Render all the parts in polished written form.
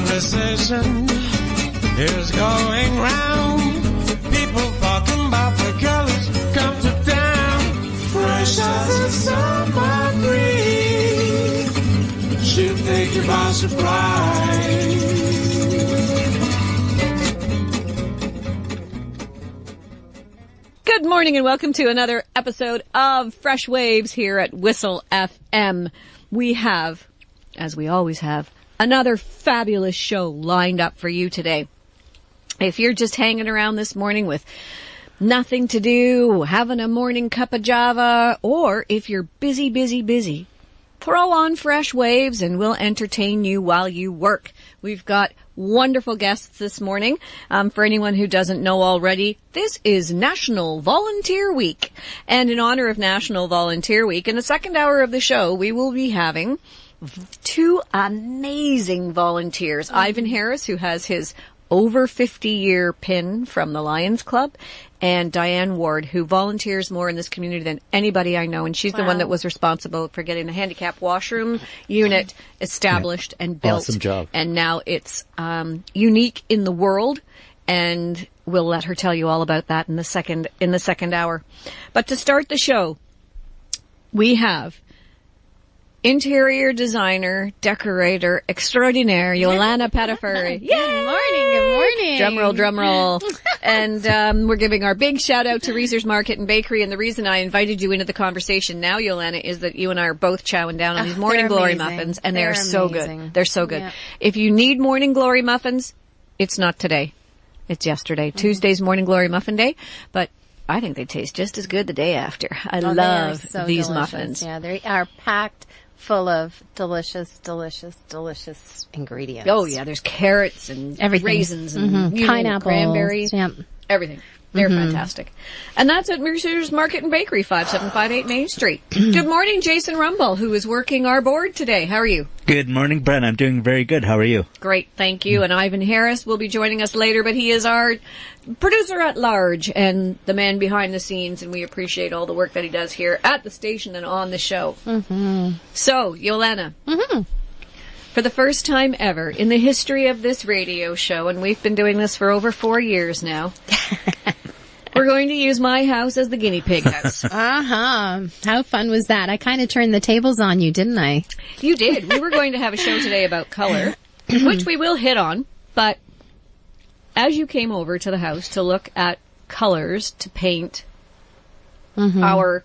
conversation is going round. People talking about the colors come to town. Fresh as a summer breeze, she'll take you by surprise. Good morning and welcome to another episode of Fresh Waves here at Whistle FM. We have, as we always have, another fabulous show lined up for you today. If you're just hanging around this morning with nothing to do, having a morning cup of Java, or if you're busy, throw on Fresh Waves and we'll entertain you while you work. We've got wonderful guests this morning. For anyone who doesn't know already, this is National Volunteer Week. And in honor of National Volunteer Week, in the second hour of the show, we will be having two amazing volunteers. Ivan Harris, who has his over 50-year pin from the Lions Club, and Diane Ward, who volunteers more in this community than anybody I know. And she's the one that was responsible for getting the handicap washroom unit established and built. Awesome job. And now it's unique in the world, and we'll let her tell you all about that in the second hour. But to start the show, we have interior designer, decorator extraordinaire, Jolana Pettifer. Good morning. Drum roll. And we're giving our big shout out to Reeser's Market and Bakery. And the reason I invited you into the conversation now, Jolana, is that you and I are both chowing down on these Morning Glory muffins, and they're so good. They're so good. Yeah. If you need Morning Glory muffins, it's not today. It's yesterday. Mm-hmm. Tuesday's Morning Glory Muffin Day, but I think they taste just as good the day after. I love these muffins. Yeah, they are packed full of delicious ingredients. Oh, yeah. There's carrots and raisins and pineapples, cranberries, everything. They're fantastic. And that's at Mercer's Market and Bakery, 5758 Main Street. Good morning, Jason Rumball, who is working our board today. How are you? Good morning, Brent. I'm doing very good. How are you? Great, thank you. And Ivan Harris will be joining us later, but he is our producer at large and the man behind the scenes, and we appreciate all the work that he does here at the station and on the show. Mm-hmm. So, Jolana, for the first time ever in the history of this radio show, and we've been doing this for over 4 years now, we're going to use my house as the guinea pig house. How fun was that? I kind of turned the tables on you, didn't I? You did. We were going to have a show today about color, which we will hit on, but as you came over to the house to look at colors to paint our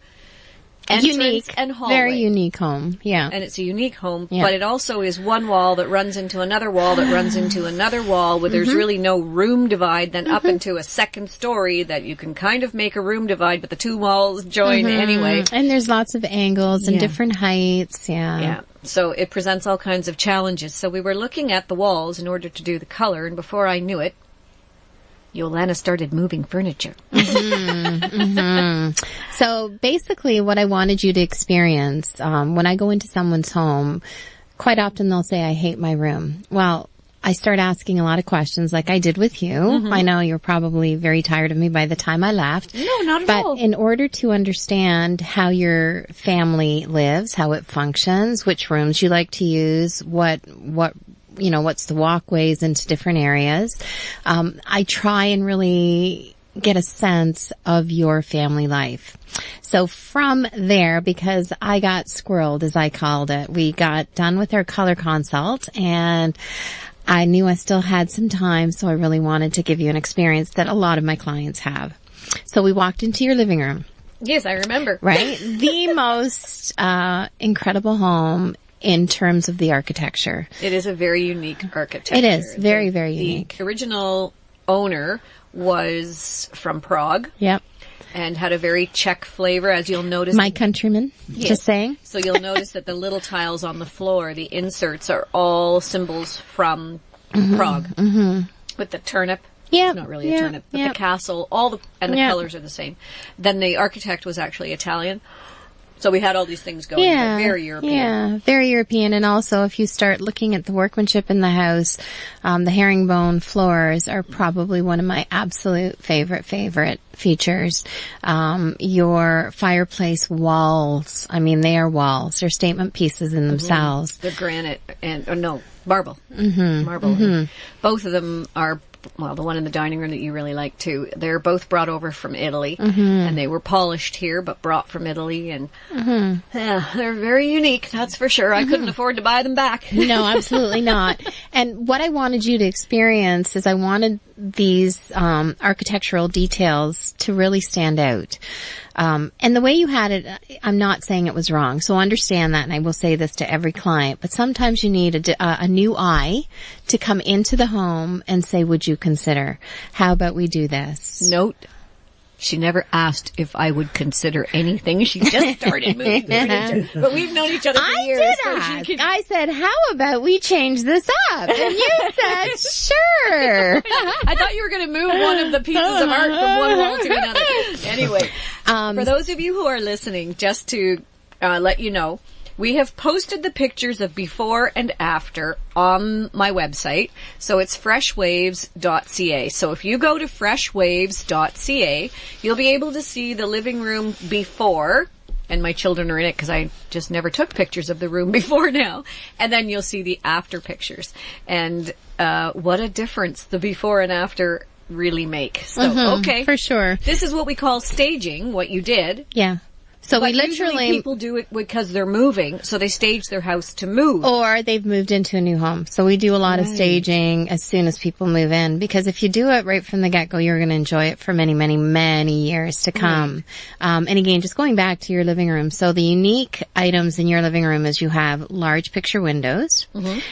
entrance and hallway. Very unique home, yeah. And it's a unique home, but it also is one wall that runs into another wall that runs into another wall where there's really no room divide, then up into a second story that you can kind of make a room divide, but the two walls join anyway. And there's lots of angles and different heights, Yeah. So it presents all kinds of challenges. So we were looking at the walls in order to do the color, and before I knew it, Jolana started moving furniture. So basically what I wanted you to experience, when I go into someone's home, quite often they'll say, I hate my room. Well, I start asking a lot of questions like I did with you. I know you're probably very tired of me by the time I left. No, not at all. But in order to understand how your family lives, how it functions, which rooms you like to use, what's the walkways into different areas. I try and really get a sense of your family life. So from there, because I got squirreled, as I called it, we got done with our color consult, and I knew I still had some time, so I really wanted to give you an experience that a lot of my clients have. So we walked into your living room. Yes, I remember. Right? The most incredible home in terms of the architecture. It is a very unique architecture. It is very, very unique. The original owner was from Prague. Yep. And had a very Czech flavor, as you'll notice. My countrymen, just saying. So you'll notice that the little tiles on the floor, the inserts, are all symbols from Prague. With the turnip. Yeah. It's not really a turnip, but the castle, the colors are the same. Then the architect was actually Italian. So we had all these things going. Yeah, very European. Yeah, very European. And also, if you start looking at the workmanship in the house, the herringbone floors are probably one of my absolute favorite features. Your fireplace walls, I mean, they are walls. They're statement pieces in themselves. The granite Marble. Mm-hmm. Marble. Mm-hmm. Both of them are, well, the one in the dining room that you really like too. They're both brought over from Italy, and they were polished here, but brought from Italy, and yeah, they're very unique. That's for sure. I couldn't afford to buy them back. No, absolutely not. And what I wanted you to experience is I wanted these architectural details to really stand out. And the way you had it, I'm not saying it was wrong. So understand that, and I will say this to every client, but sometimes you need a new eye to come into the home and say, would you consider? How about we do this? Note, she never asked if I would consider anything. She just started moving the furniture. But we've known each other for years. Did ask. I said, how about we change this up? And you said, sure. I thought you were going to move one of the pieces of art from one wall to another. Anyway, for those of you who are listening, just to let you know, we have posted the pictures of before and after on my website. So it's freshwaves.ca. So if you go to freshwaves.ca, you'll be able to see the living room before, and my children are in it because I just never took pictures of the room before now. And then you'll see the after pictures. And what a difference the before and after really make. So, okay. For sure. This is what we call staging, what you did. Yeah. So but we literally, usually people do it because they're moving, so they stage their house to move. Or they've moved into a new home. So we do a lot of staging as soon as people move in, because if you do it right from the get-go, you're going to enjoy it for many, many, many years to come. And again, just going back to your living room. So the unique items in your living room is you have large picture windows.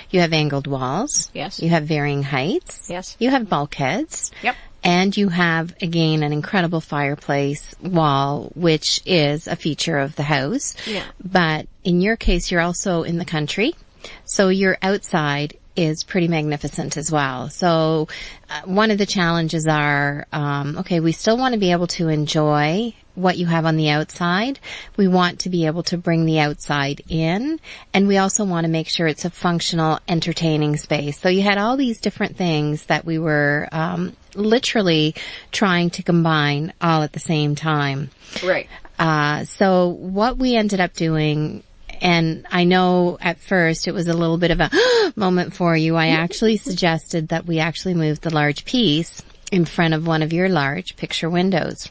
You have angled walls. Yes. You have varying heights. Yes. You have bulkheads. Yep. And you have, again, an incredible fireplace wall, which is a feature of the house. Yeah. But in your case, you're also in the country. So your outside is pretty magnificent as well. So one of the challenges are, okay, we still want to be able to enjoy what you have on the outside. We want to be able to bring the outside in, and we also want to make sure it's a functional, entertaining space. So you had all these different things that we were literally trying to combine all at the same time. Right. So what we ended up doing, and I know at first it was a little bit of a moment for you, I actually suggested that we actually move the large piece in front of one of your large picture windows.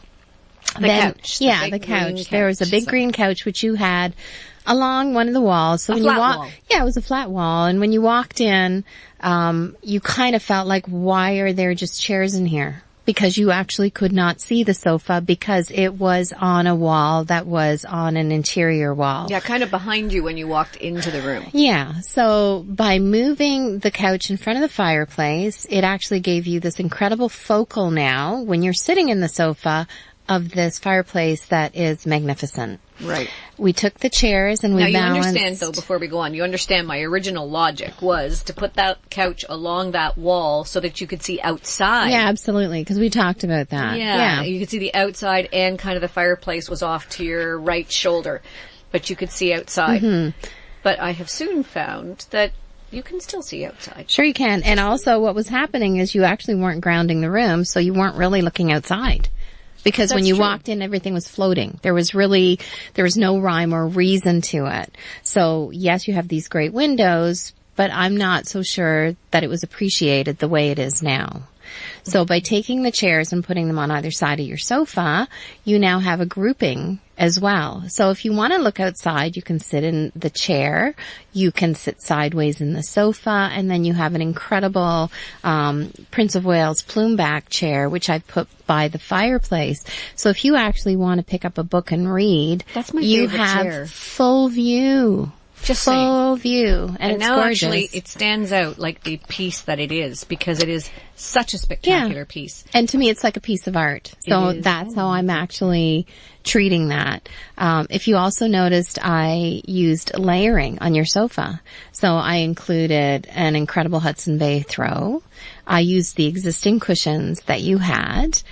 The couch. Yeah, the couch. There was a big green couch which you had along one of the walls. So when you walk, yeah, it was a flat wall. And when you walked in, you kind of felt like, why are there just chairs in here? Because you actually could not see the sofa because it was on a wall that was on an interior wall. Yeah, kind of behind you when you walked into the room. Yeah. So by moving the couch in front of the fireplace, it actually gave you this incredible focal now when you're sitting in the sofa of this fireplace that is magnificent. Right. We took the chairs and we balanced. Now you understand, though, before we go on, you understand my original logic was to put that couch along that wall so that you could see outside. Yeah, absolutely, because we talked about that. Yeah, you could see the outside, and kind of the fireplace was off to your right shoulder, but you could see outside. But I have soon found that you can still see outside. Sure you can. And also what was happening is you actually weren't grounding the room, so you weren't really looking outside. Because when you walked in, everything was floating. There was no rhyme or reason to it. So yes, you have these great windows, but I'm not so sure that it was appreciated the way it is now. So by taking the chairs and putting them on either side of your sofa, you now have a grouping as well. So if you want to look outside, you can sit in the chair, you can sit sideways in the sofa, and then you have an incredible Prince of Wales plume back chair, which I've put by the fireplace. So if you actually want to pick up a book and read, that's my you favorite have chair. Full view. Just full view, and it's now gorgeous. Actually it stands out like the piece that it is, because it is such a spectacular piece. And to me, it's like a piece of art. So that's how I'm actually treating that. If you also noticed, I used layering on your sofa. So I included an incredible Hudson Bay throw. I used the existing cushions that you had.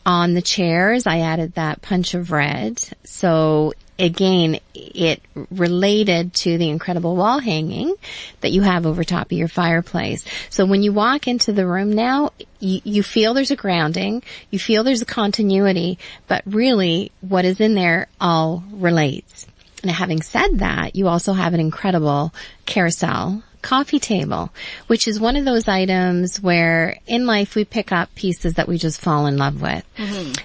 On the chairs, I added that punch of red. So again, it related to the incredible wall hanging that you have over top of your fireplace. So when you walk into the room now, you feel there's a grounding, you feel there's a continuity, but really what is in there all relates. Now, having said that, you also have an incredible carousel coffee table, which is one of those items where in life we pick up pieces that we just fall in love with.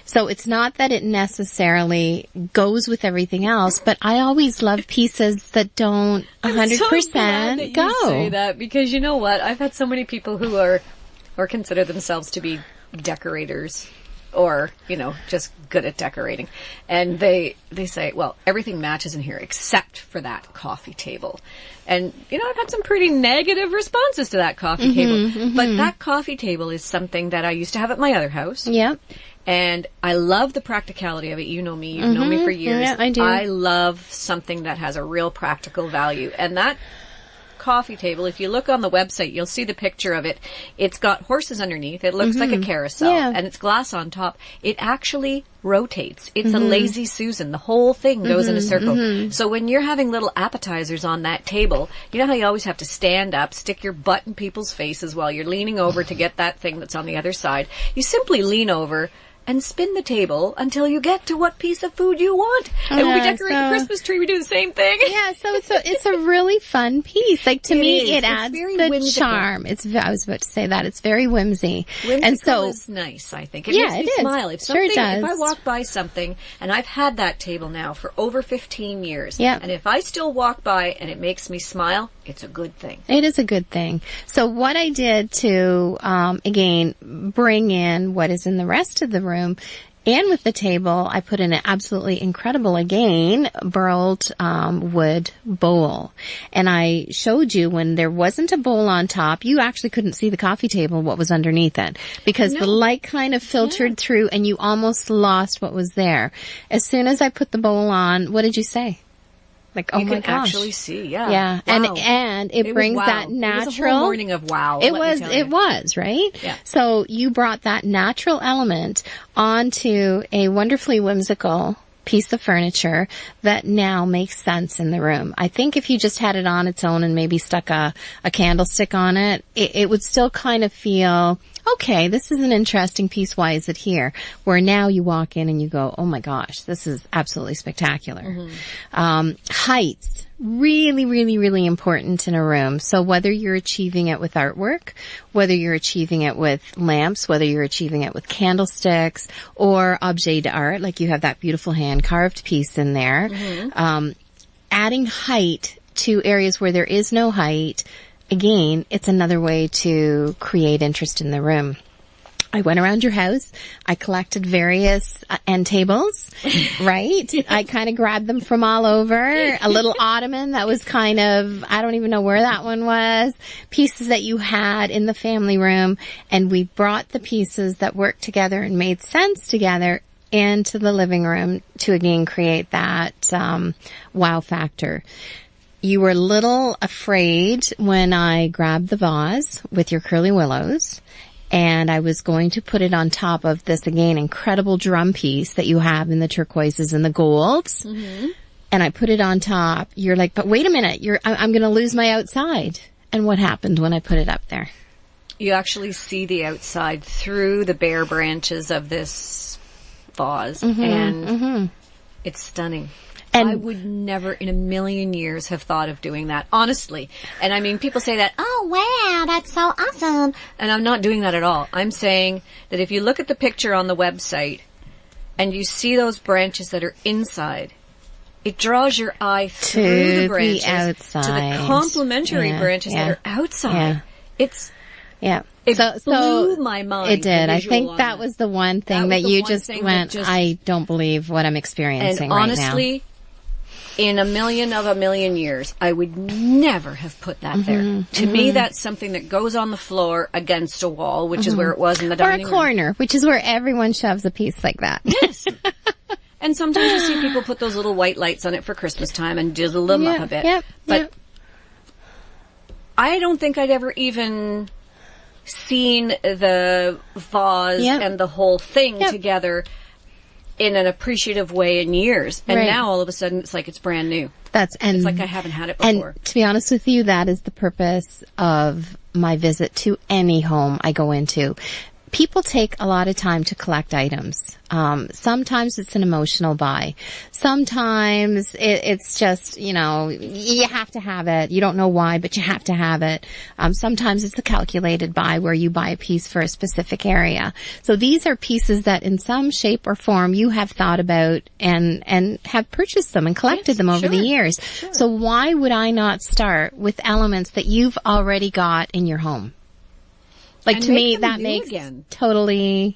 So it's not that it necessarily goes with everything else, but I always love pieces that don't 100% so glad that go. You say that, because you know what? I've had so many people who are or consider themselves to be decorators, or, you know, just good at decorating. And they say, well, everything matches in here except for that coffee table. And, you know, I've had some pretty negative responses to that coffee table. But that coffee table is something that I used to have at my other house. Yep. And I love the practicality of it. You know me. You've known me for years. Yeah, I do. I love something that has a real practical value. And that coffee table, if you look on the website, you'll see the picture of it. It's got horses underneath. It looks like a carousel, and it's glass on top. It actually rotates. It's a lazy Susan. The whole thing goes in a circle. So when you're having little appetizers on that table, you know how you always have to stand up, stick your butt in people's faces while you're leaning over to get that thing that's on the other side. You simply lean over and spin the table until you get to what piece of food you want. And when we decorate the Christmas tree, we do the same thing. Yeah, so it's a really fun piece. Like, to me, it adds the whimsical charm. I was about to say that. It's very whimsy. Whimsical and so is nice, I think. It makes me smile. If Sure it does. If I walk by something, and I've had that table now for over 15 years, and if I still walk by and it makes me smile, it's a good thing. It is a good thing. So what I did to, again, bring in what is in the rest of the room, and with the table, I put in an absolutely incredible, again, burled wood bowl. And I showed you when there wasn't a bowl on top, you actually couldn't see the coffee table, what was underneath it. Because the light kind of filtered through and you almost lost what was there. As soon as I put the bowl on, what did you say? Like, oh you my can gosh. actually see, yeah. Yeah. Wow. And it brings that natural. It was a whole morning of wow. It was, right? Yeah. So you brought that natural element onto a wonderfully whimsical piece of furniture that now makes sense in the room. I think if you just had it on its own and maybe stuck a candlestick on it, it would still kind of feel, okay, this is an interesting piece. Why is it here? Where now you walk in and you go, oh my gosh, this is absolutely spectacular. Heights, really, really, really important in a room. So whether you're achieving it with artwork, whether you're achieving it with lamps, whether you're achieving it with candlesticks or objet d'art, like you have that beautiful hand-carved piece in there, adding height to areas where there is no height, again, it's another way to create interest in the room. I went around your house. I collected various end tables, right? I kind of grabbed them from all over. A little ottoman that was kind of, I don't even know where that one was. Pieces that you had in the family room. And we brought the pieces that worked together and made sense together into the living room to again create that wow factor. You were a little afraid when I grabbed the vase with your curly willows, and I was going to put it on top of this, again, incredible drum piece that you have in the turquoises and the golds. And I put it on top. You're like, but wait a minute, I'm going to lose my outside. And what happened when I put it up there? You actually see the outside through the bare branches of this vase, and it's stunning. And I would never in a million years have thought of doing that, honestly. And I mean, people say that, oh wow, that's so awesome. And I'm not doing that at all. I'm saying that if you look at the picture on the website and you see those branches that are inside, it draws your eye through the branches to the complementary branches that are outside. It blew my mind. It did. I think that was the one thing that you just went, I don't believe what I'm experiencing right now. And honestly, in a million years, I would never have put that there. To me, that's something that goes on the floor against a wall, which is where it was in the dining room. Or a corner, which is where everyone shoves a piece like that. Yes. And sometimes you see people put those little white lights on it for Christmas time and dizzle them up a bit. But I don't think I'd ever even seen the vase and the whole thing together in an appreciative way in years. And now all of a sudden it's like it's brand new. It's like I haven't had it before. And to be honest with you, that is the purpose of my visit to any home I go into. people take a lot of time to collect items. Sometimes it's an emotional buy. Sometimes it's just, you have to have it. You don't know why, but you have to have it. Sometimes it's a calculated buy where you buy a piece for a specific area. So these are pieces that in some shape or form you have thought about and have purchased them and collected them over the years. Sure. So why would I not start with elements that you've already got in your home? Like, to me, that makes totally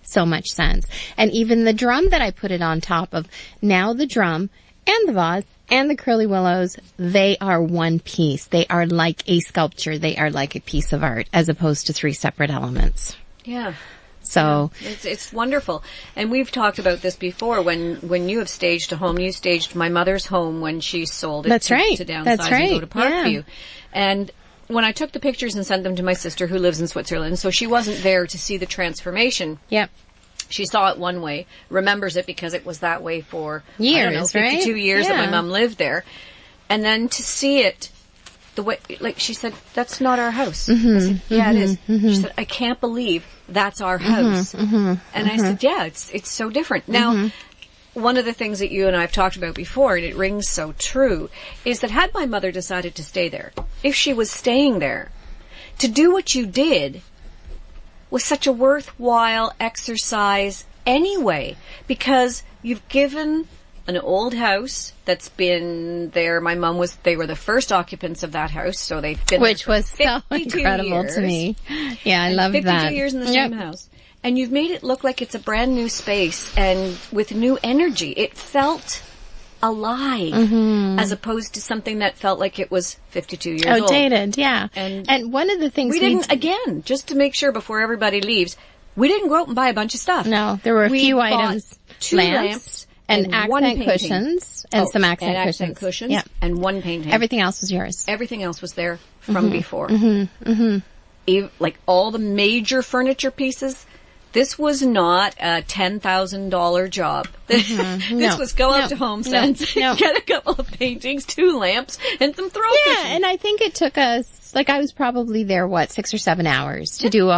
so much sense. And even the drum that I put it on top of, now the drum and the vase and the curly willows, they are one piece. They are like a sculpture. They are like a piece of art as opposed to 3 separate elements. Yeah. So it's wonderful. And we've talked about this before. When you have staged a home, you staged my mother's home when she sold it to downsize and go to Parkview. Yeah. And when I took the pictures and sent them to my sister who lives in Switzerland, so she wasn't there to see the transformation. Yep. She saw it one way, remembers it because it was that way for years, 52 years that my mom lived there. And then to see it the way, like she said, that's not our house. I said, yeah, it is. She said, I can't believe that's our house. And I said, yeah, it's so different. Now, one of the things that you and I have talked about before, and it rings so true, is that had my mother decided to stay there, if she was staying there, to do what you did was such a worthwhile exercise anyway, because you've given an old house that's been there. My mom they were the first occupants of that house, so they've been Which there was so incredible to me. Yeah, I love 52 years in the same house. And you've made it look like it's a brand new space and with new energy. It felt alive as opposed to something that felt like it was 52 years old. Outdated, yeah. And one of the things we didn't, again, just to make sure before everybody leaves, we didn't go out and buy a bunch of stuff. No, there were a few items. 2 lamps and accent cushions and some accent cushions. Yep. And 1 painting. Everything else was yours. Everything else was there from before. Like all the major furniture pieces. This was not a $10,000 job. This was go out to HomeSense, get a couple of paintings, 2 lamps, and some throw cushions. Yeah, and I think it took us, I was probably there, 6 or 7 hours to do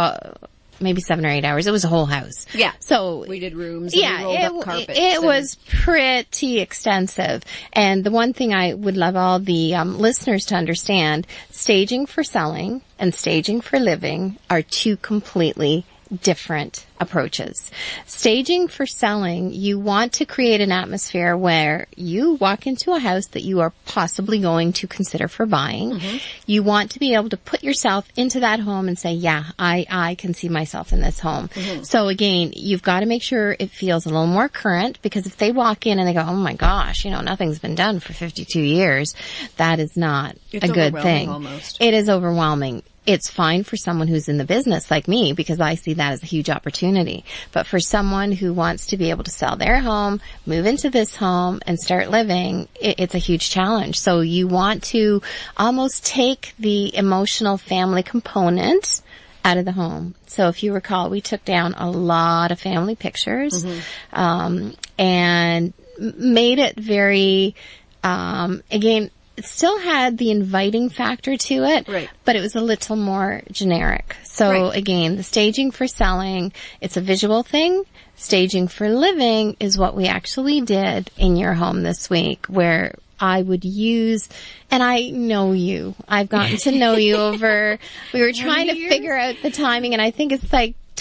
maybe 7 or 8 hours. It was a whole house. Yeah. So we did rooms and we rolled up carpets. It was pretty extensive. And the one thing I would love all the listeners to understand, staging for selling and staging for living are 2 completely different approaches. Staging for selling, you want to create an atmosphere where you walk into a house that you are possibly going to consider for buying. You want to be able to put yourself into that home and say, yeah, I can see myself in this home. So again, you've got to make sure it feels a little more current, because if they walk in and they go, oh my gosh, nothing's been done for 52 years, that is not a good thing. Almost. It is overwhelming. It's fine for someone who's in the business like me, because I see that as a huge opportunity. But for someone who wants to be able to sell their home, move into this home, and start living, it's a huge challenge. So you want to almost take the emotional family component out of the home. So if you recall, we took down a lot of family pictures, and made it very, again, it still had the inviting factor to it, but it was a little more generic. So again, the staging for selling, it's a visual thing. Staging for living is what we actually did in your home this week, where I would use, and I know you. I've gotten to know you over, we were trying to figure out the timing, and I think it's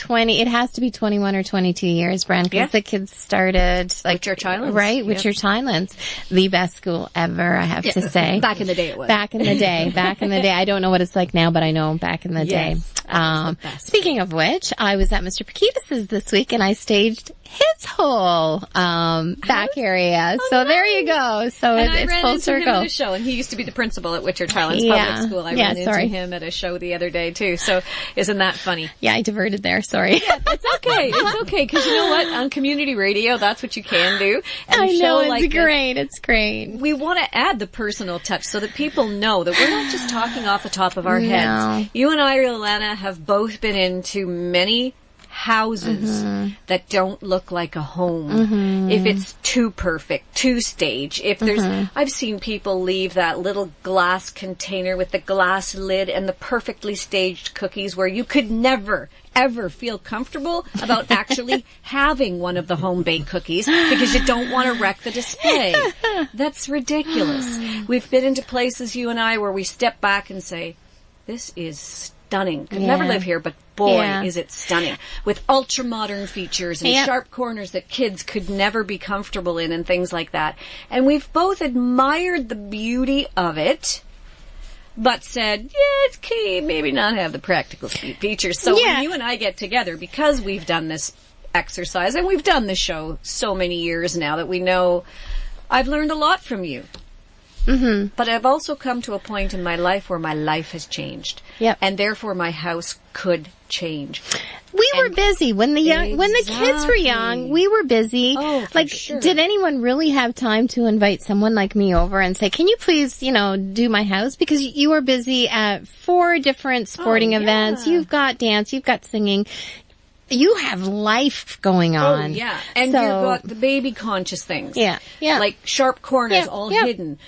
it has to be 21 or 22 years, Brent, because the kids started Church Highlands. Right, with Church Highlands. The best school ever, I have to say. Back in the day it was. Back in the day. I don't know what it's like now, but I know back in the day. Speaking of which, I was at Mr. Pakitas' this week, and I staged his whole back area. So nice. There you go. So it's full circle. Him at a show, and he used to be the principal at Church Highlands Public School. I ran into him at a show the other day too. So isn't that funny? Yeah, I diverted there. Sorry. Yeah, it's okay. It's okay, because you know what? On community radio, that's what you can do. And I know, it's great. It's great. We want to add the personal touch so that people know that we're not just talking off the top of our heads. You and I, Jolana, have both been into many houses that don't look like a home. If it's too perfect, too staged. If there's, I've seen people leave that little glass container with the glass lid and the perfectly staged cookies where you could never, ever feel comfortable about actually having one of the home-baked cookies because you don't want to wreck the display. That's ridiculous. We've been into places, you and I, where we step back and say, this is stunning. Could never live here, but boy, is it stunning. With ultra-modern features and sharp corners that kids could never be comfortable in and things like that. And we've both admired the beauty of it, but said, yeah, it's key, maybe not have the practical features. So when you and I get together, because we've done this exercise, and we've done this show so many years now that we know, I've learned a lot from you. Mm-hmm. But I've also come to a point in my life where my life has changed. Yep. And therefore my house could change. We were busy when the kids were young. We were busy. Oh, for sure. Did anyone really have time to invite someone like me over and say, "Can you please, do my house?" Because you were busy at 4 different sporting events. You've got dance, you've got singing. You have life going on. Oh, yeah. And you've got the baby conscious things. Yeah. Yeah. Like sharp corners all hidden.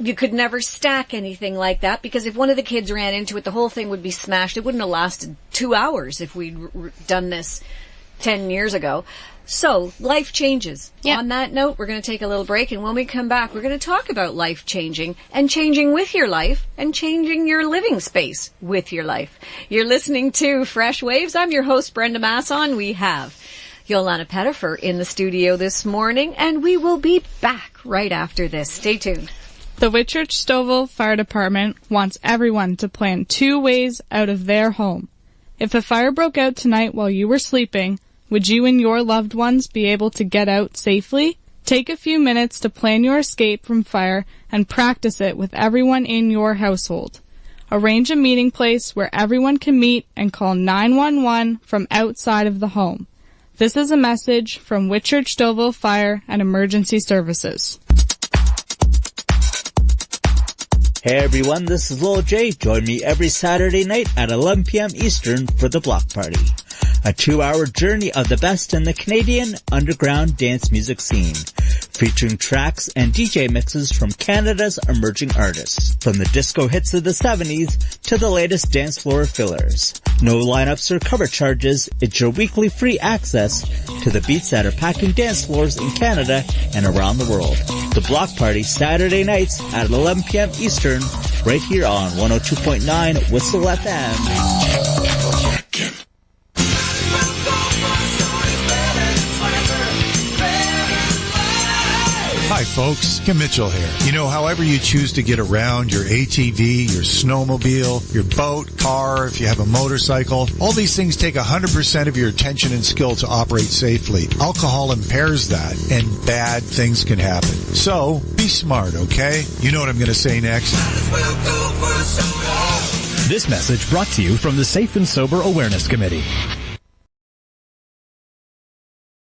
You could never stack anything like that because if one of the kids ran into it, the whole thing would be smashed. It wouldn't have lasted 2 hours if we'd done this 10 years ago. So, life changes. Yep. On that note, we're going to take a little break, and when we come back, we're going to talk about life changing and changing with your life and changing your living space with your life. You're listening to Fresh Waves. I'm your host, Brenda Masson. We have Jolana Pettifer in the studio this morning, and we will be back right after this. Stay tuned. The Whitchurch-Stouffville Fire Department wants everyone to plan 2 ways out of their home. If a fire broke out tonight while you were sleeping, would you and your loved ones be able to get out safely? Take a few minutes to plan your escape from fire and practice it with everyone in your household. Arrange a meeting place where everyone can meet and call 911 from outside of the home. This is a message from Whitchurch-Stouffville Fire and Emergency Services. Hey everyone, this is Lil J. Join me every Saturday night at 11 p.m. Eastern for the Block Party. A 2-hour journey of the best in the Canadian underground dance music scene, featuring tracks and DJ mixes from Canada's emerging artists, from the disco hits of the 70s to the latest dance floor fillers. No lineups or cover charges, it's your weekly free access to the beats that are packing dance floors in Canada and around the world. The Block Party, Saturday nights at 11 p.m. Eastern, right here on 102.9 Whistle FM. Hi folks, Kim Mitchell here. However you choose to get around, your ATV, your snowmobile, your boat, car, if you have a motorcycle, all these things take 100% of your attention and skill to operate safely. Alcohol impairs that, and bad things can happen. So, be smart, okay? You know what I'm going to say next. This message brought to you from the Safe and Sober Awareness Committee.